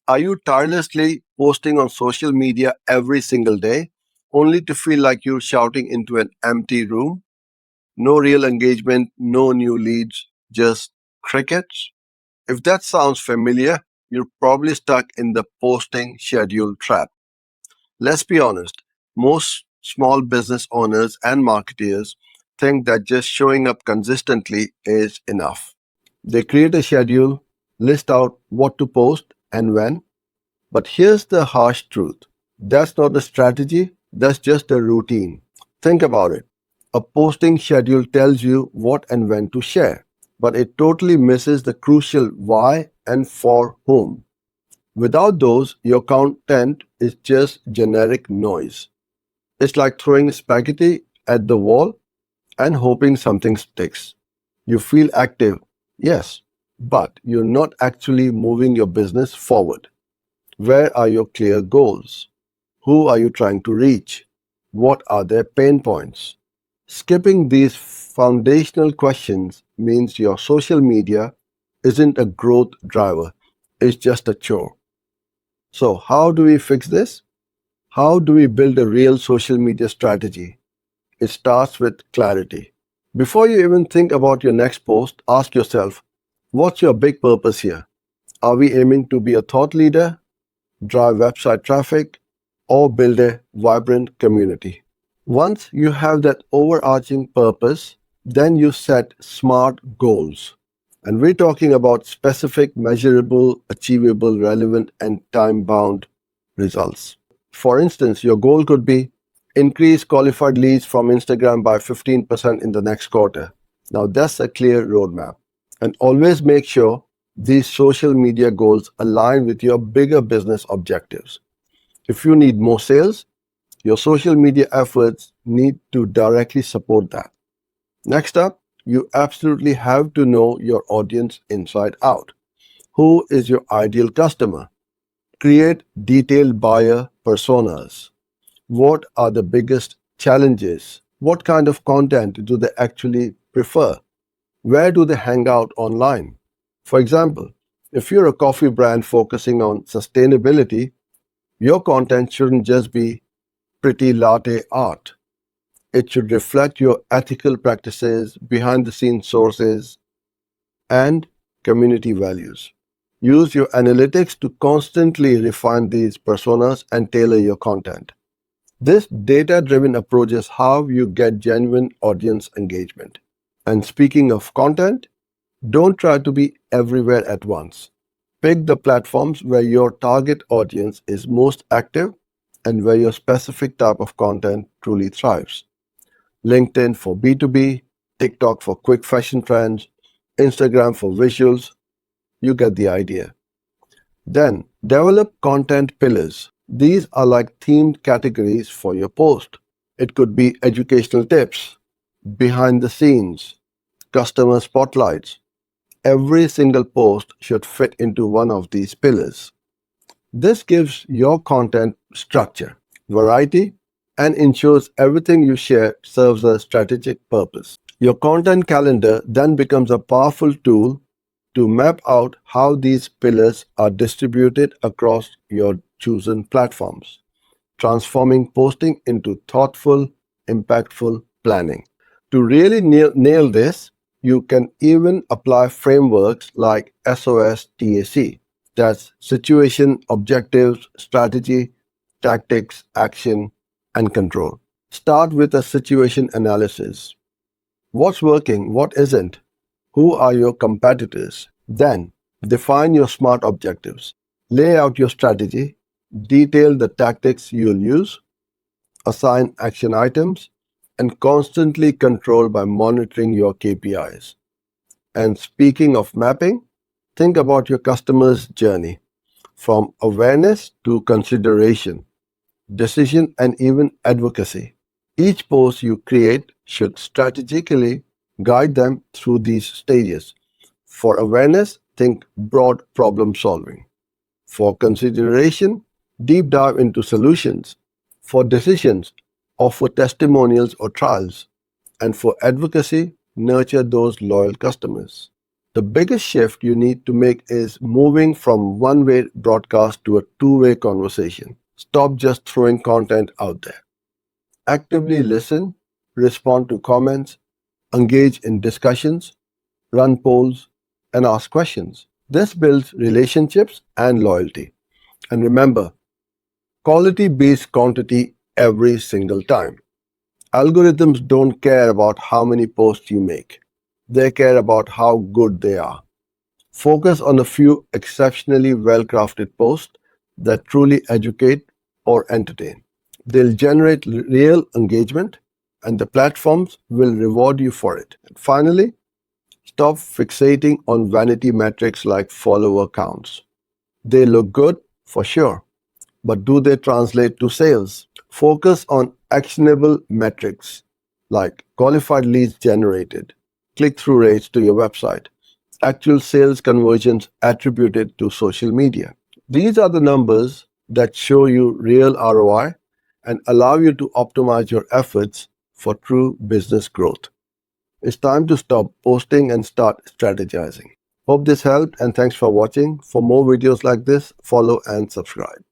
Are you tirelessly posting on social media every single day, only to feel like you're shouting into an empty room? No real engagement, no new leads, just crickets? If that sounds familiar, you're probably stuck in the posting schedule trap. Let's be honest, most small business owners and marketers think that just showing up consistently is enough. They create a schedule, list out what to post and when, but here's the harsh truth. That's not a strategy, that's just a routine. Think about it. A posting schedule tells you what and when to share, but it totally misses the crucial why and for whom. Without those, your content is just generic noise. It's like throwing spaghetti at the wall and hoping something sticks. You feel active, yes, but you're not actually moving your business forward. Where are your clear goals? Who are you trying to reach? What are their pain points? Skipping these foundational questions means your social media isn't a growth driver, it's just a chore. So, how do we fix this? How do we build a real social media strategy? It starts with clarity. Before you even think about your next post, ask yourself, what's your big purpose here? Are we aiming to be a thought leader, drive website traffic, or build a vibrant community? Once you have that overarching purpose, then you set SMART goals. And we're talking about specific, measurable, achievable, relevant, and time bound results. For instance, your goal could be increase qualified leads from Instagram by 15% in the next quarter. Now, that's a clear roadmap. And always make sure these social media goals align with your bigger business objectives. If you need more sales, your social media efforts need to directly support that. Next up, you absolutely have to know your audience inside out. Who is your ideal customer? Create detailed buyer personas. What are the biggest challenges? What kind of content do they actually prefer? Where do they hang out online? For example, if you're a coffee brand focusing on sustainability, your content shouldn't just be pretty latte art. It should reflect your ethical practices, behind the scenes sources, and community values. Use your analytics to constantly refine these personas and tailor your content. This data driven approach is how you get genuine audience engagement. And speaking of content, don't try to be everywhere at once. Pick the platforms where your target audience is most active and where your specific type of content truly thrives. LinkedIn for B2B, TikTok for quick fashion trends, Instagram for visuals. You get the idea. Then, develop content pillars. These are like themed categories for your post. It could be educational tips, behind the scenes, customer spotlights. Every single post should fit into one of these pillars. This gives your content structure, variety, and ensures everything you share serves a strategic purpose. Your content calendar then becomes a powerful tool to map out how these pillars are distributed across your chosen platforms, transforming posting into thoughtful, impactful planning. To really nail this, you can even apply frameworks like SOSTAC. That's situation, objectives, strategy, tactics, action, and control. Start with a situation analysis. What's working? What isn't? Who are your competitors? Then, define your SMART objectives. Lay out your strategy. Detail the tactics you'll use. Assign action items. And constantly control by monitoring your KPIs. And speaking of mapping, think about your customer's journey from awareness to consideration, decision, and even advocacy. Each post you create should strategically guide them through these stages. For awareness, think broad problem solving. For consideration, deep dive into solutions. For decisions, offer testimonials or trials. And for advocacy, nurture those loyal customers. The biggest shift you need to make is moving from one-way broadcast to a two-way conversation. Stop just throwing content out there. Actively listen, respond to comments, engage in discussions, run polls, and ask questions. This builds relationships and loyalty. And remember, quality beats quantity every single time. Algorithms don't care about how many posts you make. They care about how good they are. Focus on a few exceptionally well-crafted posts that truly educate or entertain. They'll generate real engagement and the platforms will reward you for it. And finally, stop fixating on vanity metrics like follower counts. They look good for sure, but do they translate to sales? Focus on actionable metrics like qualified leads generated, click-through rates to your website, actual sales conversions attributed to social media. These are the numbers that show you real ROI and allow you to optimize your efforts for true business growth. It's time to stop posting and start strategizing. Hope this helped and thanks for watching. For more videos like this, follow and subscribe.